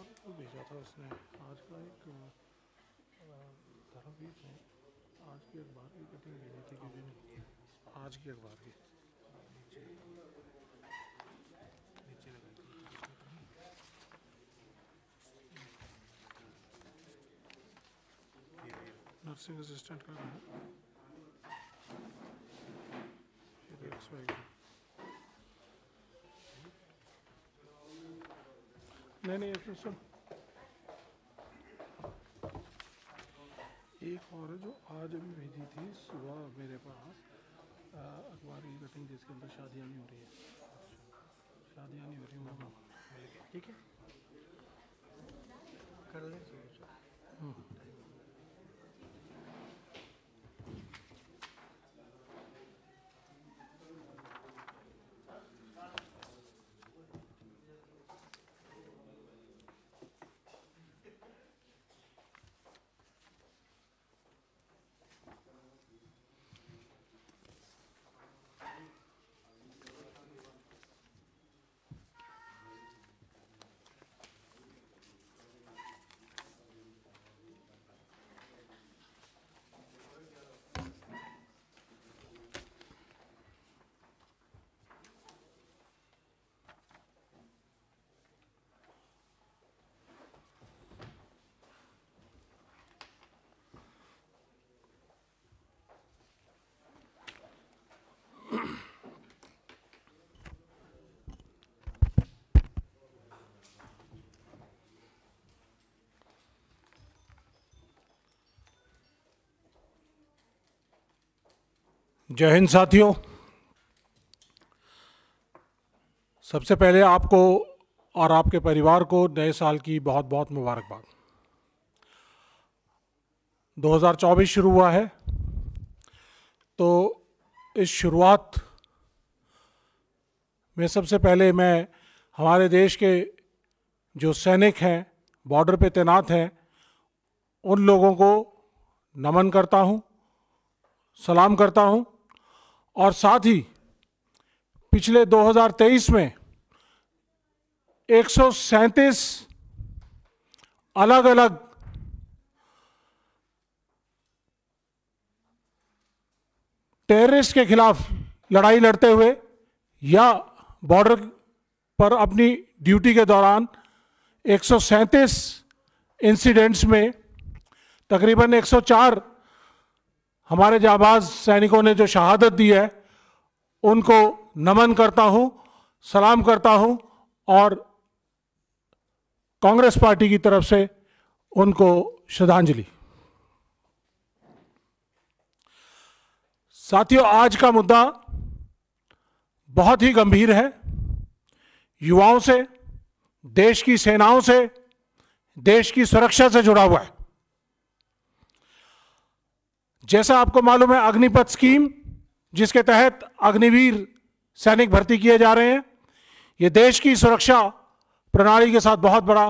और भेजा था उसने आज का एक धर्मवीर ने आज के अखबार की कटिंग भेजी थी किसी ने, आज के अखबार की नर्सिंग असिस्टेंट का है। नहीं फिर सुन, एक और है जो आज अभी भेजी थी सुबह मेरे पास अखबार की कटिंग, जिसके अंदर शादियाँ नहीं हो रही है, शादियाँ नहीं हो रही हैं। ठीक है, कर लें। जय हिंद साथियों, सबसे पहले आपको और आपके परिवार को नए साल की बहुत बहुत मुबारकबाद। 2024 शुरू हुआ है, तो इस शुरुआत में सबसे पहले मैं हमारे देश के जो सैनिक हैं, बॉर्डर पे तैनात हैं, उन लोगों को नमन करता हूं, सलाम करता हूं। और साथ ही पिछले 2023 में 137 अलग अलग टेररिस्ट के खिलाफ लड़ाई लड़ते हुए या बॉर्डर पर अपनी ड्यूटी के दौरान 137 इंसिडेंट्स में तकरीबन 104 हमारे जाबाज सैनिकों ने जो शहादत दी है, उनको नमन करता हूं, सलाम करता हूं और कांग्रेस पार्टी की तरफ से उनको श्रद्धांजलि। साथियों, आज का मुद्दा बहुत ही गंभीर है। युवाओं से, देश की सेनाओं से, देश की सुरक्षा से जुड़ा हुआ है। जैसा आपको मालूम है, अग्निपथ स्कीम, जिसके तहत अग्निवीर सैनिक भर्ती किए जा रहे हैं, ये देश की सुरक्षा प्रणाली के साथ बहुत बड़ा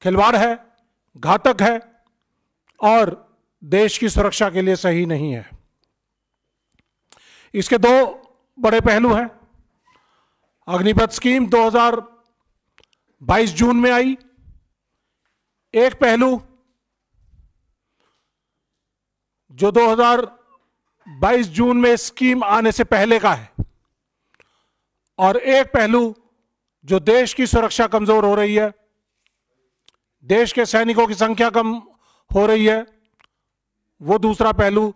खिलवाड़ है, घातक है और देश की सुरक्षा के लिए सही नहीं है। इसके दो बड़े पहलू हैं। अग्निपथ स्कीम 2022 जून में आई। एक पहलू जो 2022 जून में स्कीम आने से पहले का है, और एक पहलू जो देश की सुरक्षा कमजोर हो रही है, देश के सैनिकों की संख्या कम हो रही है, वो दूसरा पहलू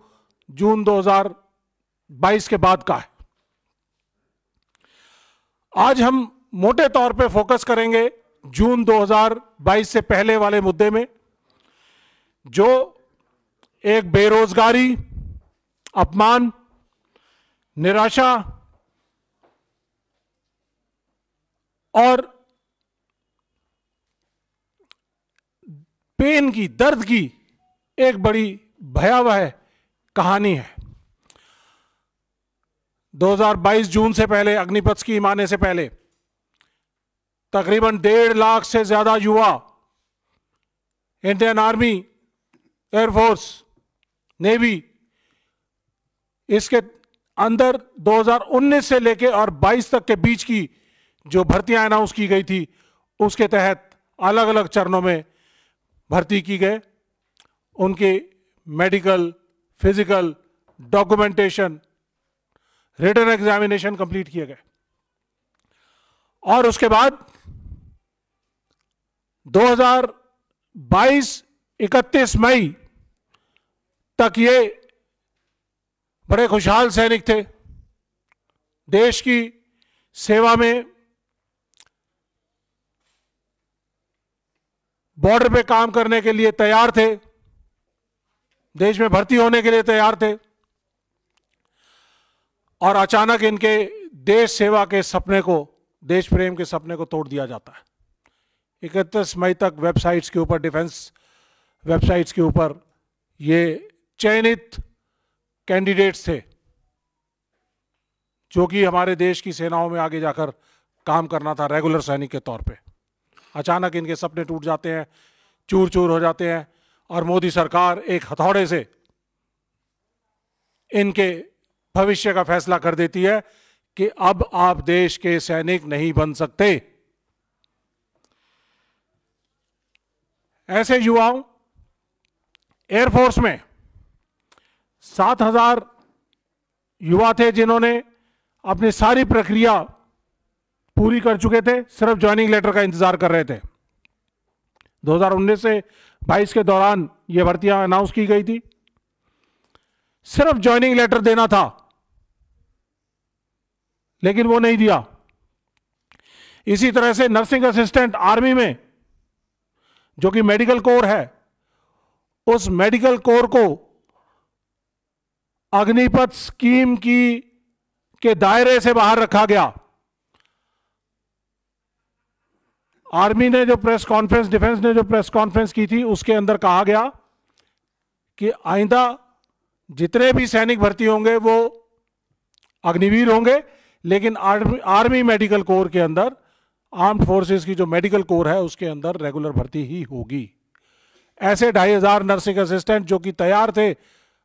जून 2022 के बाद का है। आज हम मोटे तौर पे फोकस करेंगे जून 2022 से पहले वाले मुद्दे में, जो एक बेरोजगारी, अपमान, निराशा और पेन की, दर्द की एक बड़ी भयावह कहानी है। 2022 जून से पहले, अग्निपथ स्कीम आने से पहले, तकरीबन 1.5 लाख से ज्यादा युवा इंडियन आर्मी, एयरफोर्स, नेवी, इसके अंदर 2019 से लेके और 22 तक के बीच की जो भर्तियां अनाउंस की गई थी, उसके तहत अलग अलग चरणों में भर्ती की गए। उनके medical, physical, documentation, written examination complete किए गए और उसके बाद 2022 31 मई तक ये बड़े खुशहाल सैनिक थे, देश की सेवा में बॉर्डर पे काम करने के लिए तैयार थे, देश में भर्ती होने के लिए तैयार थे और अचानक इनके देश सेवा के सपने को, देश प्रेम के सपने को तोड़ दिया जाता है। 31 मई तक वेबसाइट्स के ऊपर, डिफेंस वेबसाइट्स के ऊपर ये चयनित कैंडिडेट्स थे जो कि हमारे देश की सेनाओं में आगे जाकर काम करना था रेगुलर सैनिक के तौर पे। अचानक इनके सपने टूट जाते हैं, चूर चूर हो जाते हैं और मोदी सरकार एक हथौड़े से इनके भविष्य का फैसला कर देती है कि अब आप देश के सैनिक नहीं बन सकते। ऐसे युवाओं, एयरफोर्स में 7,000 युवा थे जिन्होंने अपनी सारी प्रक्रिया पूरी कर चुके थे, सिर्फ ज्वाइनिंग लेटर का इंतजार कर रहे थे। 2019 से 22 के दौरान ये भर्तियां अनाउंस की गई थी, सिर्फ ज्वाइनिंग लेटर देना था, लेकिन वो नहीं दिया। इसी तरह से नर्सिंग असिस्टेंट आर्मी में, जो कि मेडिकल कोर है, उस मेडिकल कोर को अग्निपथ स्कीम के दायरे से बाहर रखा गया। आर्मी ने जो प्रेस कॉन्फ्रेंस, डिफेंस ने जो प्रेस कॉन्फ्रेंस की थी, उसके अंदर कहा गया कि आइंदा जितने भी सैनिक भर्ती होंगे वो अग्निवीर होंगे, लेकिन आर्मी मेडिकल कोर के अंदर, आर्म्ड फोर्सेस की जो मेडिकल कोर है उसके अंदर रेगुलर भर्ती ही होगी। ऐसे 2,500 नर्सिंग असिस्टेंट जो कि तैयार थे,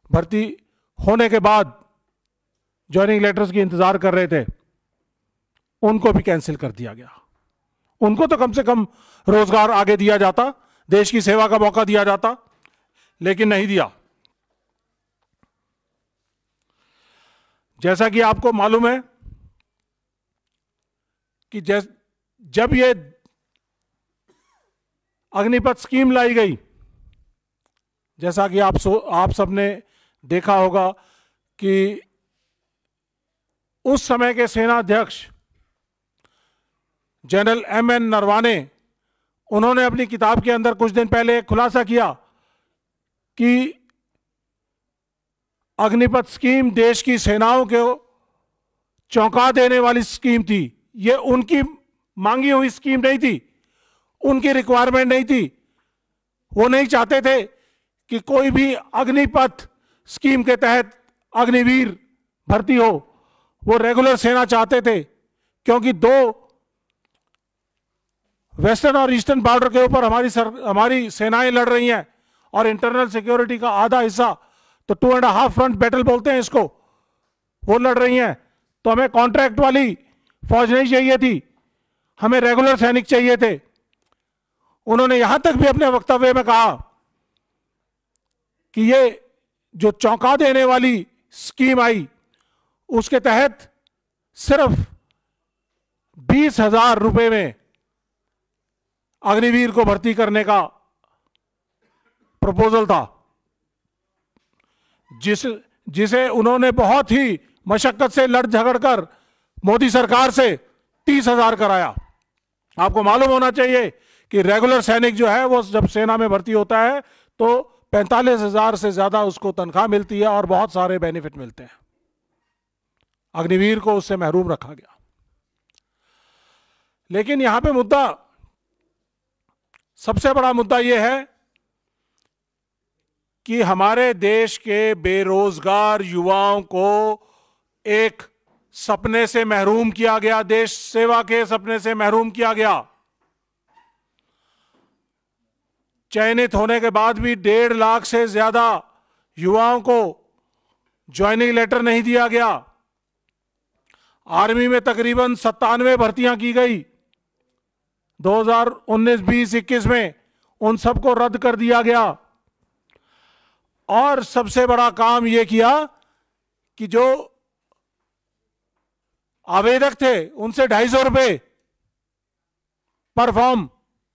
भर्ती होने के बाद ज्वाइनिंग लेटर्स की इंतजार कर रहे थे, उनको भी कैंसिल कर दिया गया। उनको तो कम से कम रोजगार आगे दिया जाता, देश की सेवा का मौका दिया जाता, लेकिन नहीं दिया। जैसा कि आपको मालूम है कि जब ये अग्निपथ स्कीम लाई गई, जैसा कि आप सबने देखा होगा कि उस समय के सेनाध्यक्ष जनरल M.N. नरवाने, उन्होंने अपनी किताब के अंदर कुछ दिन पहले एक खुलासा किया कि अग्निपथ स्कीम देश की सेनाओं को चौंका देने वाली स्कीम थी। ये उनकी मांगी हुई स्कीम नहीं थी, उनकी रिक्वायरमेंट नहीं थी। वो नहीं चाहते थे कि कोई भी अग्निपथ स्कीम के तहत अग्निवीर भर्ती हो, वो रेगुलर सेना चाहते थे, क्योंकि 2 वेस्टर्न और ईस्टर्न बॉर्डर के ऊपर हमारी सेनाएं लड़ रही हैं और इंटरनल सिक्योरिटी का आधा हिस्सा, तो 2.5 फ्रंट बैटल बोलते हैं इसको, वो लड़ रही हैं। तो हमें कॉन्ट्रैक्ट वाली फौज नहीं चाहिए थी, हमें रेगुलर सैनिक चाहिए थे। उन्होंने यहां तक भी अपने वक्तव्य में कहा कि ये जो चौंका देने वाली स्कीम आई, उसके तहत सिर्फ 20,000 रुपए में अग्निवीर को भर्ती करने का प्रपोजल था, जिसे उन्होंने बहुत ही मशक्कत से लड़ झगड़ कर मोदी सरकार से 30,000 कराया। आपको मालूम होना चाहिए कि रेगुलर सैनिक जो है वो जब सेना में भर्ती होता है तो 45,000 से ज्यादा उसको तनख्वाह मिलती है और बहुत सारे बेनिफिट मिलते हैं। अग्निवीर को उससे महरूम रखा गया। लेकिन यहां पे मुद्दा, सबसे बड़ा मुद्दा यह है कि हमारे देश के बेरोजगार युवाओं को एक सपने से महरूम किया गया, देश सेवा के सपने से महरूम किया गया। चयनित होने के बाद भी 1.5 लाख से ज्यादा युवाओं को ज्वाइनिंग लेटर नहीं दिया गया। आर्मी में तकरीबन 97 भर्तियां की गई, 2019, 20, 21 में उन सबको रद्द कर दिया गया। और सबसे बड़ा काम यह किया कि जो आवेदक थे उनसे 250 रुपए पर फॉर्म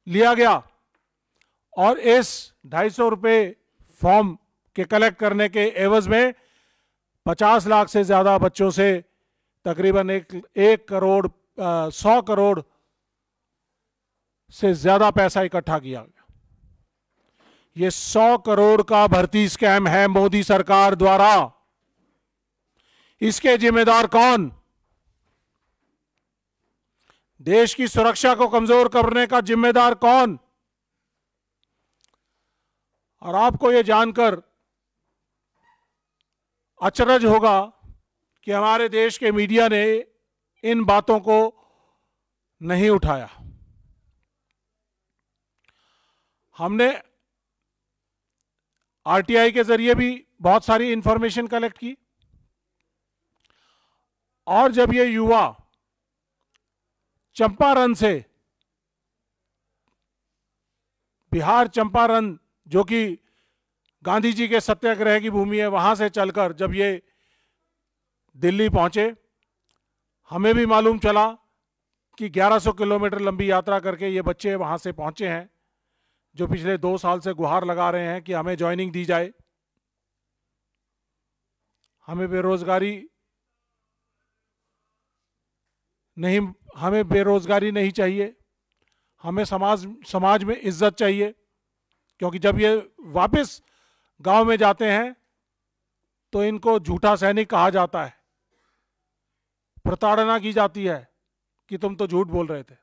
लिया गया, और इस 250 रुपए फॉर्म के कलेक्ट करने के एवज में 50 लाख से ज्यादा बच्चों से तकरीबन 1 करोड़ 100 करोड़ से ज्यादा पैसा इकट्ठा किया गया। ये 100 करोड़ का भर्ती स्कैम है मोदी सरकार द्वारा। इसके जिम्मेदार कौन? देश की सुरक्षा को कमजोर करने का जिम्मेदार कौन? और आपको यह जानकर अचरज होगा कि हमारे देश के मीडिया ने इन बातों को नहीं उठाया। हमने आरटीआई के जरिए भी बहुत सारी इंफॉर्मेशन कलेक्ट की, और जब ये युवा चंपारण से, बिहार चंपारण जो कि गांधी जी के सत्याग्रह की भूमि है, वहां से चलकर जब ये दिल्ली पहुंचे, हमें भी मालूम चला कि 1100 किलोमीटर लंबी यात्रा करके ये बच्चे वहां से पहुंचे हैं, जो पिछले 2 साल से गुहार लगा रहे हैं कि हमें ज्वाइनिंग दी जाए, हमें बेरोजगारी नहीं चाहिए, हमें समाज में इज्जत चाहिए। क्योंकि जब ये वापस गांव में जाते हैं तो इनको झूठा सैनिक कहा जाता है, प्रताड़ना की जाती है कि तुम तो झूठ बोल रहे थे।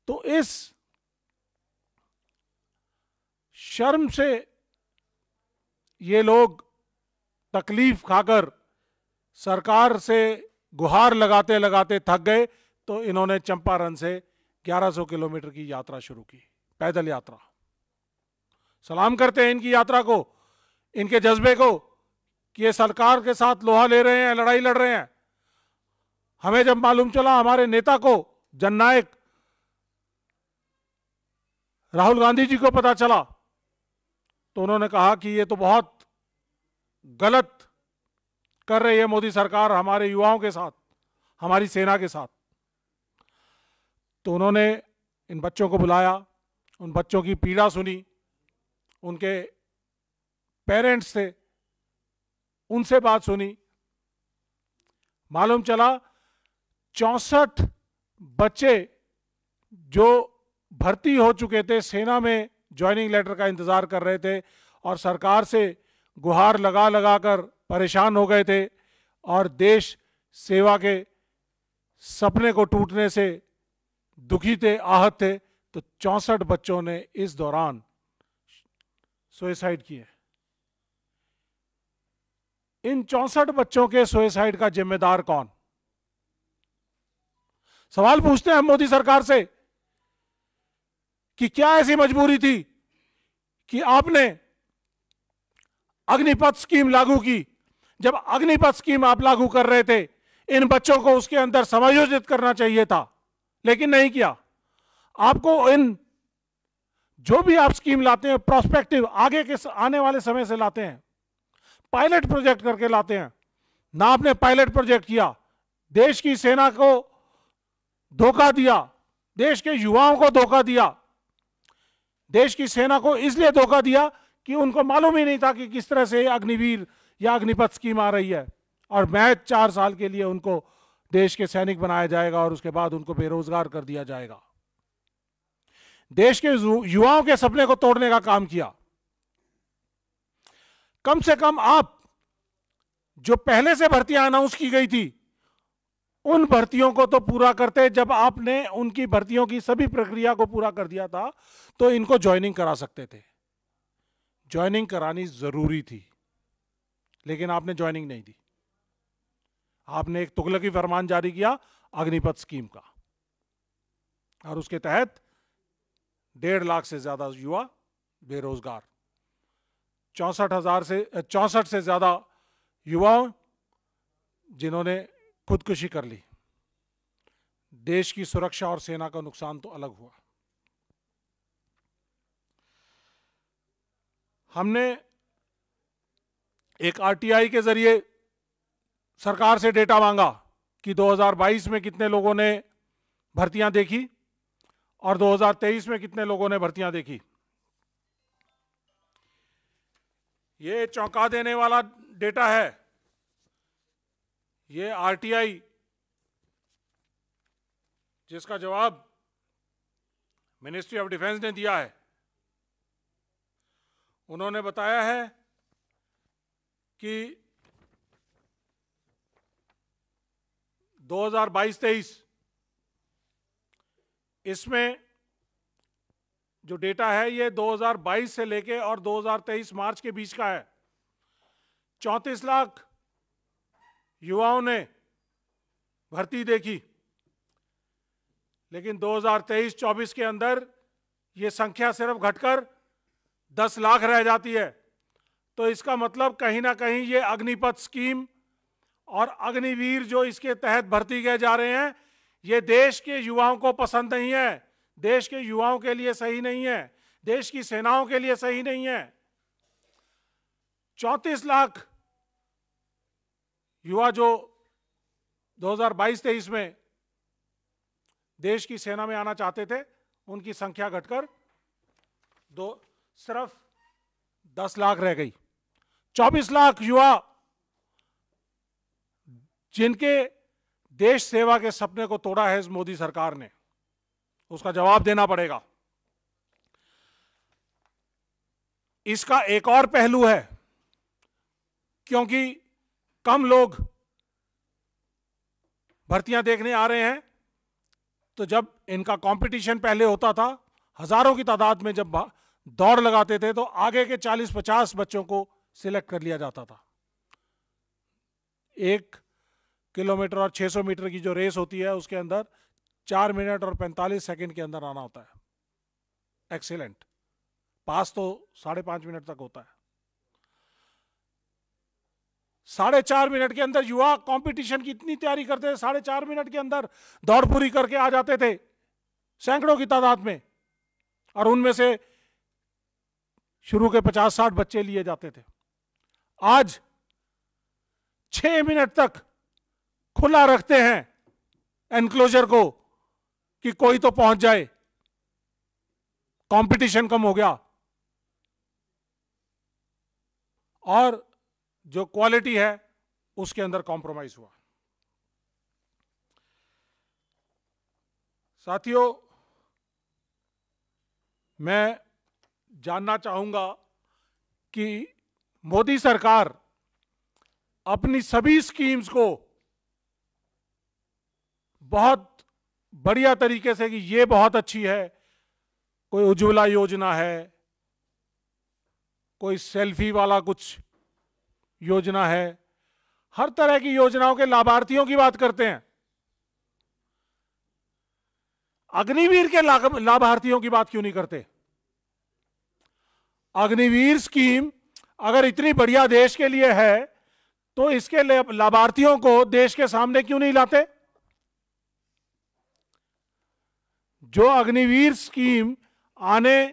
तो इस शर्म से ये लोग तकलीफ खाकर सरकार से गुहार लगाते लगाते थक गए, तो इन्होंने चंपारण से 1100 किलोमीटर की यात्रा शुरू की, पैदल यात्रा। सलाम करते हैं इनकी यात्रा को, इनके जज्बे को कि ये सरकार के साथ लोहा ले रहे हैं, लड़ाई लड़ रहे हैं। हमें जब मालूम चला, हमारे नेता को, जननायक राहुल गांधी जी को पता चला, तो उन्होंने कहा कि ये तो बहुत गलत कर रही है मोदी सरकार हमारे युवाओं के साथ, हमारी सेना के साथ। तो उन्होंने इन बच्चों को बुलाया, उन बच्चों की पीड़ा सुनी, उनके पेरेंट्स थे, उनसे बात सुनी। मालूम चला 64 बच्चे जो भर्ती हो चुके थे, सेना में ज्वाइनिंग लेटर का इंतजार कर रहे थे और सरकार से गुहार लगा लगा कर परेशान हो गए थे और देश सेवा के सपने को टूटने से दुखी थे, आहत थे, तो 64 बच्चों ने इस दौरान सुसाइड किए। इन 64 बच्चों के सुसाइड का जिम्मेदार कौन? सवाल पूछते हैं हम मोदी सरकार से कि क्या ऐसी मजबूरी थी कि आपने अग्निपथ स्कीम लागू की? जब अग्निपथ स्कीम आप लागू कर रहे थे, इन बच्चों को उसके अंदर समायोजित करना चाहिए था, लेकिन नहीं किया। आपको इन जो भी आप स्कीम लाते हैं, प्रोस्पेक्टिव, आगे के आने वाले समय से लाते हैं, पायलट प्रोजेक्ट करके लाते हैं ना। आपने पायलट प्रोजेक्ट किया, देश की सेना को धोखा दिया, देश के युवाओं को धोखा दिया। देश की सेना को इसलिए धोखा दिया कि उनको मालूम ही नहीं था कि किस तरह से अग्निवीर या अग्निपथ स्कीम आ रही है, और महज 4 साल के लिए उनको देश के सैनिक बनाया जाएगा और उसके बाद उनको बेरोजगार कर दिया जाएगा। देश के युवाओं के सपने को तोड़ने का काम किया। कम से कम आप जो पहले से भर्तियां अनाउंस की गई थी, उन भर्तियों को तो पूरा करते। जब आपने उनकी भर्तियों की सभी प्रक्रिया को पूरा कर दिया था, तो इनको ज्वाइनिंग करा सकते थे। ज्वाइनिंग करानी जरूरी थी, लेकिन आपने ज्वाइनिंग नहीं दी। आपने एक तुगलकी फरमान जारी किया अग्निपथ स्कीम का, और उसके तहत 1.5 लाख से ज्यादा युवा बेरोजगार, 64 से ज्यादा युवाओं जिन्होंने खुदकुशी कर ली। देश की सुरक्षा और सेना का नुकसान तो अलग हुआ। हमने एक आरटीआई के जरिए सरकार से डेटा मांगा कि 2022 में कितने लोगों ने भर्तियां देखी और 2023 में कितने लोगों ने भर्तियां देखी। ये चौंका देने वाला डेटा है। ये आरटीआई, जिसका जवाब मिनिस्ट्री ऑफ डिफेंस ने दिया है, उन्होंने बताया है कि 2022-23 इसमें जो डेटा है ये 2022 से लेके और 2023 मार्च के बीच का है। 34 लाख युवाओं ने भर्ती देखी, लेकिन 2023-24 के अंदर ये संख्या सिर्फ घटकर 10 लाख रह जाती है। तो इसका मतलब कहीं ना कहीं ये अग्निपथ स्कीम और अग्निवीर जो इसके तहत भर्ती किए जा रहे हैं, ये देश के युवाओं को पसंद नहीं है, देश के युवाओं के लिए सही नहीं है, देश की सेनाओं के लिए सही नहीं है। 34 लाख युवा जो 2022-23 में देश की सेना में आना चाहते थे, उनकी संख्या घटकर सिर्फ 10 लाख रह गई। 24 लाख युवा जिनके देश सेवा के सपने को तोड़ा है इस मोदी सरकार ने, उसका जवाब देना पड़ेगा। इसका एक और पहलू है, क्योंकि कम लोग भर्तियां देखने आ रहे हैं, तो जब इनका कंपटीशन पहले होता था, हजारों की तादाद में जब दौड़ लगाते थे, तो आगे के 40-50 बच्चों को सिलेक्ट कर लिया जाता था। 1 किलोमीटर और 600 मीटर की जो रेस होती है, उसके अंदर 4 मिनट और 45 सेकंड के अंदर आना होता है। एक्सीलेंट। पास तो 5.5 मिनट तक होता है। 4.5 मिनट के अंदर युवा कंपटीशन की इतनी तैयारी करते थे, 4.5 मिनट के अंदर दौड़ पूरी करके आ जाते थे, सैकड़ों की तादाद में, और उनमें से शुरू के 50-60 बच्चे लिए जाते थे। आज 6 मिनट तक खुला रखते हैं एनक्लोजर को कि कोई तो पहुंच जाए। कंपटीशन कम हो गया और जो क्वालिटी है उसके अंदर कॉम्प्रोमाइज हुआ। साथियों, मैं जानना चाहूंगा कि मोदी सरकार अपनी सभी स्कीम्स को बहुत बढ़िया तरीके से, कि ये बहुत अच्छी है, कोई उज्ज्वला योजना है, कोई सेल्फी वाला कुछ योजना है, हर तरह की योजनाओं के लाभार्थियों की बात करते हैं। अग्निवीर के लाभार्थियों की बात क्यों नहीं करते? अग्निवीर स्कीम अगर इतनी बढ़िया देश के लिए है, तो इसके लाभार्थियों को देश के सामने क्यों नहीं लाते? जो अग्निवीर स्कीम आने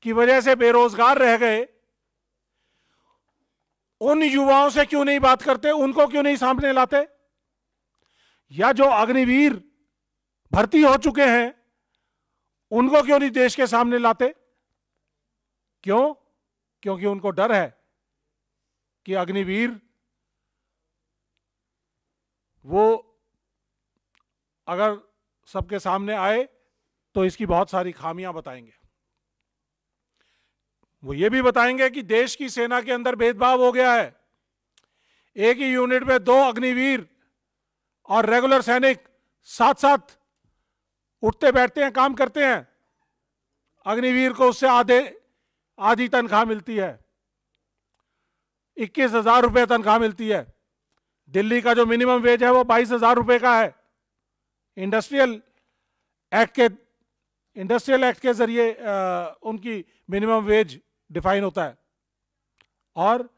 की वजह से बेरोजगार रह गए, उन युवाओं से क्यों नहीं बात करते? उनको क्यों नहीं सामने लाते? या जो अग्निवीर भर्ती हो चुके हैं, उनको क्यों नहीं देश के सामने लाते? क्यों? क्योंकि उनको डर है कि अग्निवीर वो अगर सबके सामने आए तो इसकी बहुत सारी खामियां बताएंगे। वो ये भी बताएंगे कि देश की सेना के अंदर भेदभाव हो गया है। एक ही यूनिट में 2 अग्निवीर और रेगुलर सैनिक साथ साथ उठते बैठते हैं, काम करते हैं। अग्निवीर को उससे आधी तनख्वाह मिलती है, 21,000 रुपये तनख्वाह मिलती है। दिल्ली का जो मिनिमम वेज है वो 22,000 रुपये का है। इंडस्ट्रियल एक्ट के जरिए उनकी मिनिमम वेज डिफाइन होता है। और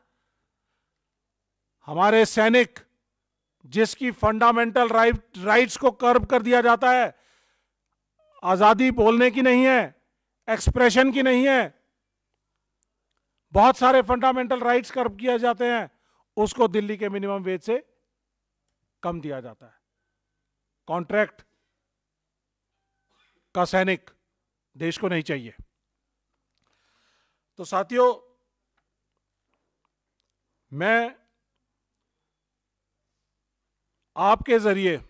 हमारे सैनिक जिसकी फंडामेंटल राइट्स को कर्ब कर दिया जाता है, आजादी बोलने की नहीं है, एक्सप्रेशन की नहीं है, बहुत सारे फंडामेंटल राइट्स कर्ब किए जाते हैं, उसको दिल्ली के मिनिमम वेज से कम दिया जाता है। कॉन्ट्रैक्ट का सैनिक देश को नहीं चाहिए। तो साथियों, मैं आपके जरिए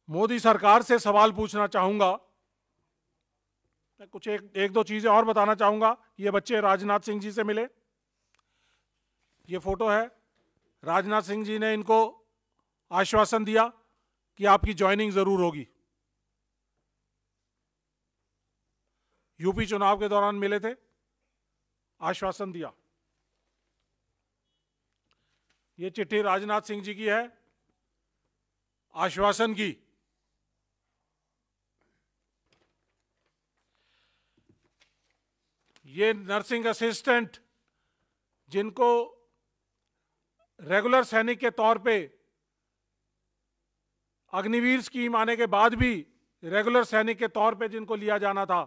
मोदी सरकार से सवाल पूछना चाहूंगा। मैं कुछ एक दो चीजें और बताना चाहूंगा। ये बच्चे राजनाथ सिंह जी से मिले, ये फोटो है। राजनाथ सिंह जी ने इनको आश्वासन दिया कि आपकी ज्वाइनिंग जरूर होगी। यूपी चुनाव के दौरान मिले थे, आश्वासन दिया। ये चिट्ठी राजनाथ सिंह जी की है, आश्वासन की। ये नर्सिंग असिस्टेंट जिनको रेगुलर सैनिक के तौर पे अग्निवीर स्कीम आने के बाद भी रेगुलर सैनिक के तौर पे जिनको लिया जाना था,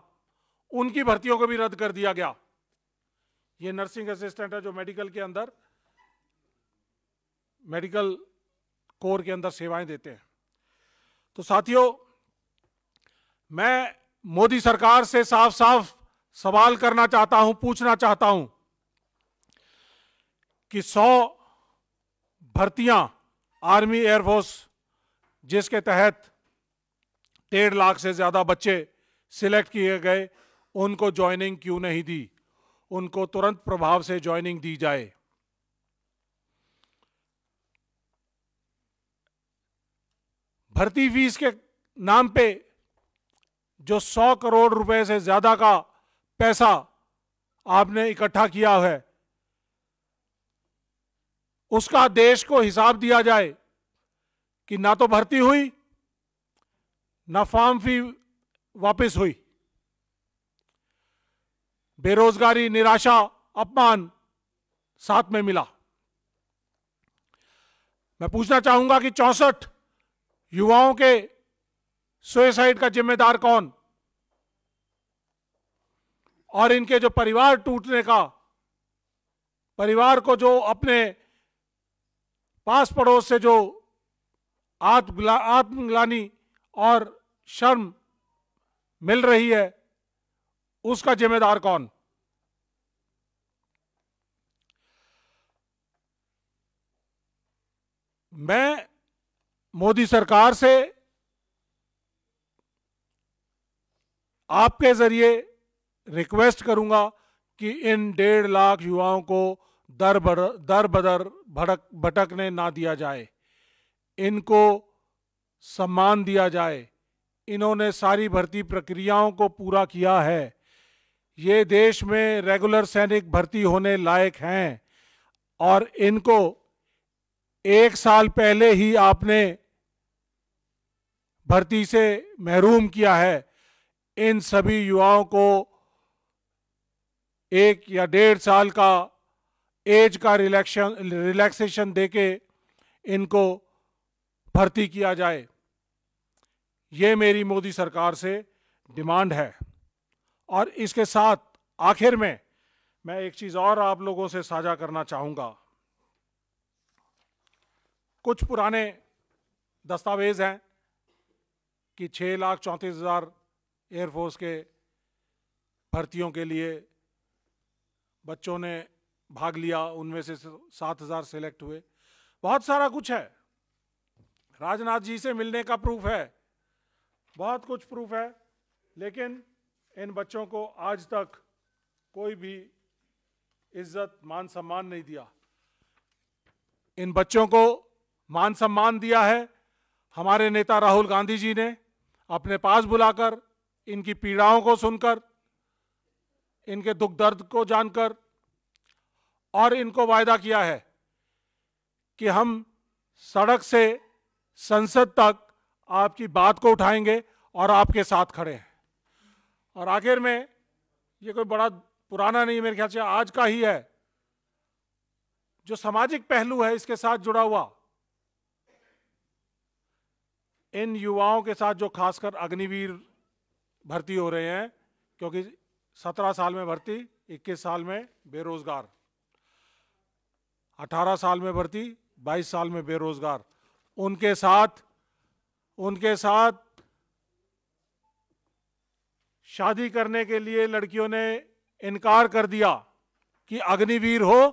उनकी भर्तियों को भी रद्द कर दिया गया। ये नर्सिंग असिस्टेंट है जो मेडिकल के अंदर, मेडिकल कोर के अंदर सेवाएं देते हैं। तो साथियों, मैं मोदी सरकार से साफ साफ सवाल करना चाहता हूं, पूछना चाहता हूं कि 100 भर्तियां आर्मी एयरफोर्स जिसके तहत 1.5 लाख से ज्यादा बच्चे सिलेक्ट किए गए, उनको ज्वाइनिंग क्यों नहीं दी? उनको तुरंत प्रभाव से ज्वाइनिंग दी जाए। भर्ती फीस के नाम पे जो 100 करोड़ रुपए से ज्यादा का पैसा आपने इकट्ठा किया है, उसका देश को हिसाब दिया जाए कि ना तो भर्ती हुई, ना फॉर्म फी वापस हुई। बेरोजगारी, निराशा, अपमान साथ में मिला। मैं पूछना चाहूंगा कि 64 युवाओं के सुसाइड का जिम्मेदार कौन? और इनके जो परिवार टूटने का, परिवार को जो अपने पास पड़ोस से जो आत्मग्लानि और शर्म मिल रही है, उसका जिम्मेदार कौन? मैं मोदी सरकार से आपके जरिए रिक्वेस्ट करूंगा कि इन 1.5 लाख युवाओं को दर बदर भटकने ना दिया जाए, इनको सम्मान दिया जाए। इन्होंने सारी भर्ती प्रक्रियाओं को पूरा किया है। ये देश में रेगुलर सैनिक भर्ती होने लायक हैं, और इनको 1 साल पहले ही आपने भर्ती से महरूम किया है। इन सभी युवाओं को 1 या 1.5 साल का एज का रिलैक्सेशन देके इनको भर्ती किया जाए। ये मेरी मोदी सरकार से डिमांड है। और इसके साथ आखिर में मैं एक चीज और आप लोगों से साझा करना चाहूंगा। कुछ पुराने दस्तावेज हैं कि 6,34,000 एयरफोर्स के भर्तियों के लिए बच्चों ने भाग लिया, उनमें से 7,000 सेलेक्ट हुए। बहुत सारा कुछ है, राजनाथ जी से मिलने का प्रूफ है, बहुत कुछ प्रूफ है, लेकिन इन बच्चों को आज तक कोई भी इज्जत, मान सम्मान नहीं दिया। इन बच्चों को मान सम्मान दिया है हमारे नेता राहुल गांधी जी ने, अपने पास बुलाकर, इनकी पीड़ाओं को सुनकर, इनके दुख दर्द को जानकर, और इनको वायदा किया है कि हम सड़क से संसद तक आपकी बात को उठाएंगे और आपके साथ खड़े हैं। और आखिर में, ये कोई बड़ा पुराना नहीं, मेरे ख्याल से आज का ही है, जो सामाजिक पहलू है इसके साथ जुड़ा हुआ, इन युवाओं के साथ जो खासकर अग्निवीर भर्ती हो रहे हैं, क्योंकि 17 साल में भर्ती, 21 साल में बेरोजगार, 18 साल में भर्ती, 22 साल में बेरोजगार, उनके साथ शादी करने के लिए लड़कियों ने इनकार कर दिया कि अग्निवीर हो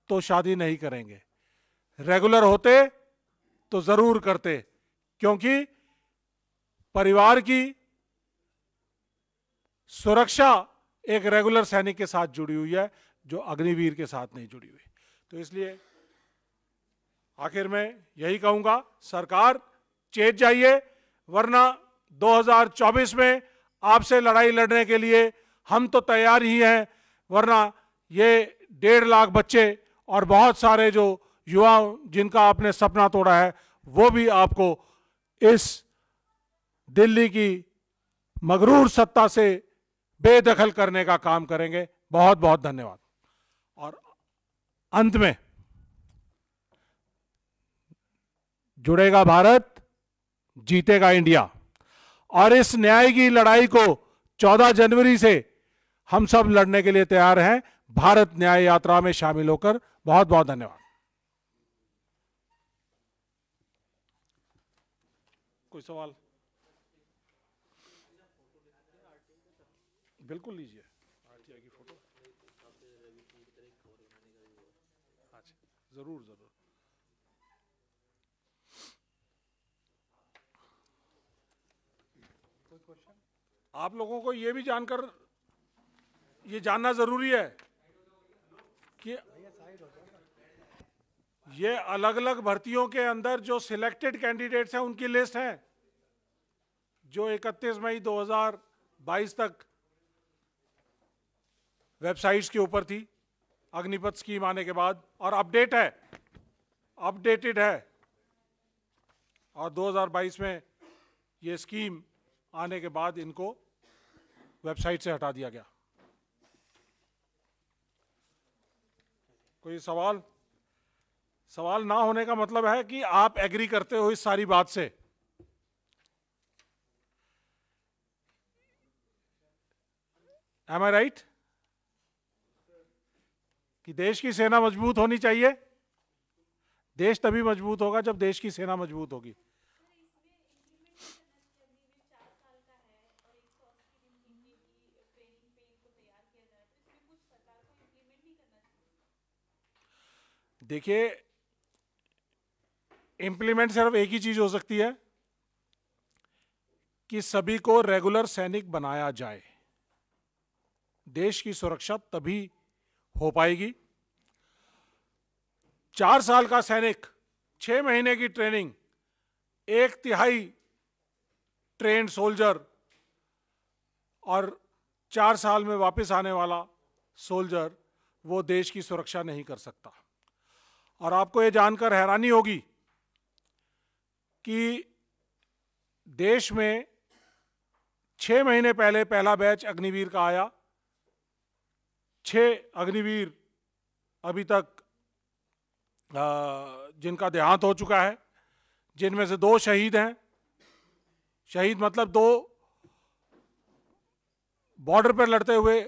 तो शादी नहीं करेंगे, रेगुलर होते तो जरूर करते, क्योंकि परिवार की सुरक्षा एक रेगुलर सैनिक के साथ जुड़ी हुई है, जो अग्निवीर के साथ नहीं जुड़ी हुई। तो इसलिए आखिर में यही कहूंगा, सरकार चेत जाइए, वरना 2024 में आपसे लड़ाई लड़ने के लिए हम तो तैयार ही हैं, वरना ये 1.5 लाख बच्चे और बहुत सारे जो युवा जिनका आपने सपना तोड़ा है, वो भी आपको इस दिल्ली की मगरूर सत्ता से बेदखल करने का काम करेंगे। बहुत बहुत धन्यवाद। और अंत में, जुड़ेगा भारत, जीतेगा इंडिया, और इस न्याय की लड़ाई को 14 जनवरी से हम सब लड़ने के लिए तैयार हैं, भारत न्याय यात्रा में शामिल होकर। बहुत बहुत धन्यवाद। कोई सवाल? बिल्कुल लीजिए आरटीआई की फोटो। अच्छा, जरूर जरूर। आप लोगों को ये भी जानना जरूरी है कि ये अलग अलग भर्तियों के अंदर जो सिलेक्टेड कैंडिडेट्स हैं उनकी लिस्ट है, जो 31 मई 2022 तक वेबसाइट्स के ऊपर थी अग्निपथ स्कीम आने के बाद, और अपडेटेड है, और 2022 में ये स्कीम आने के बाद इनको वेबसाइट से हटा दिया गया। कोई सवाल? सवाल ना होने का मतलब है कि आप एग्री करते हो इस सारी बात से। एम आई राइट? कि देश की सेना मजबूत होनी चाहिए। देश तभी मजबूत होगा जब देश की सेना मजबूत होगी। देखिए, इंप्लीमेंट सिर्फ एक ही चीज हो सकती है कि सभी को रेगुलर सैनिक बनाया जाए। देश की सुरक्षा तभी हो पाएगी। 4 साल का सैनिक, 6 महीने की ट्रेनिंग, 1/3 ट्रेंड सोल्जर और 4 साल में वापस आने वाला सोल्जर, वो देश की सुरक्षा नहीं कर सकता। और आपको ये जानकर हैरानी होगी कि देश में 6 महीने पहले पहला बैच अग्निवीर का आया। 6 अग्निवीर अभी तक जिनका देहांत हो चुका है, जिनमें से 2 शहीद हैं। शहीद मतलब 2 बॉर्डर पर लड़ते हुए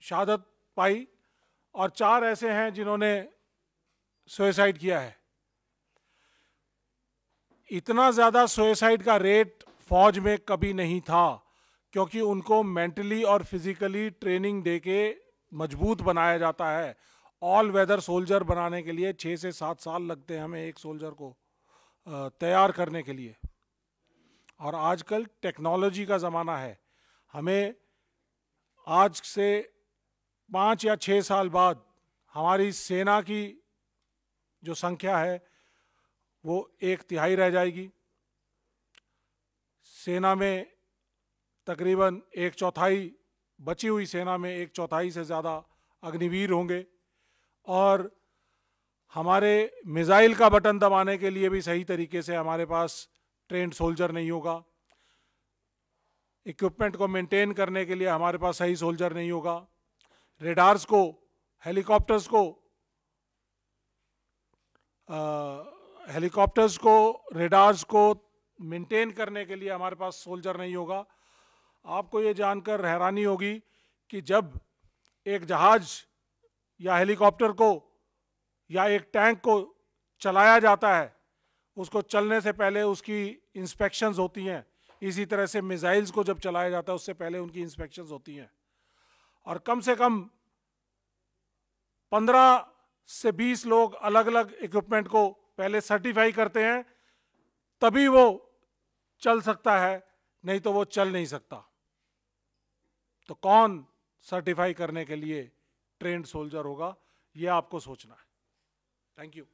शहादत पाई, और 4 ऐसे हैं जिन्होंने सुसाइड किया है। इतना ज्यादा सुसाइड का रेट फौज में कभी नहीं था, क्योंकि उनको मेंटली और फिजिकली ट्रेनिंग देके मजबूत बनाया जाता है। ऑल वेदर सोल्जर बनाने के लिए 6 से 7 साल लगते हैं हमें एक सोल्जर को तैयार करने के लिए। और आजकल टेक्नोलॉजी का ज़माना है, हमें आज से 5 या 6 साल बाद हमारी सेना की जो संख्या है वो 1/3 रह जाएगी। सेना में तकरीबन 1/4, बची हुई सेना में 1/4 से ज़्यादा अग्निवीर होंगे, और हमारे मिसाइल का बटन दबाने के लिए भी सही तरीके से हमारे पास ट्रेंड सोल्जर नहीं होगा। इक्विपमेंट को मेंटेन करने के लिए हमारे पास सही सोल्जर नहीं होगा। रेडार्स को, हेलीकॉप्टर्स को, रेडार्स को मेंटेन करने के लिए हमारे पास सोल्जर नहीं होगा। आपको ये जानकर हैरानी होगी कि जब एक जहाज या हेलीकॉप्टर को या एक टैंक को चलाया जाता है, उसको चलने से पहले उसकी इंस्पेक्शंस होती हैं। इसी तरह से मिसाइल्स को जब चलाया जाता है उससे पहले उनकी इंस्पेक्शंस होती हैं, और कम से कम 15 से 20 लोग अलग अलग इक्विपमेंट को पहले सर्टिफाई करते हैं, तभी वो चल सकता है, नहीं तो वो चल नहीं सकता। तो कौन सर्टिफाई करने के लिए ट्रेंड सोल्जर होगा, ये आपको सोचना है। Thank you.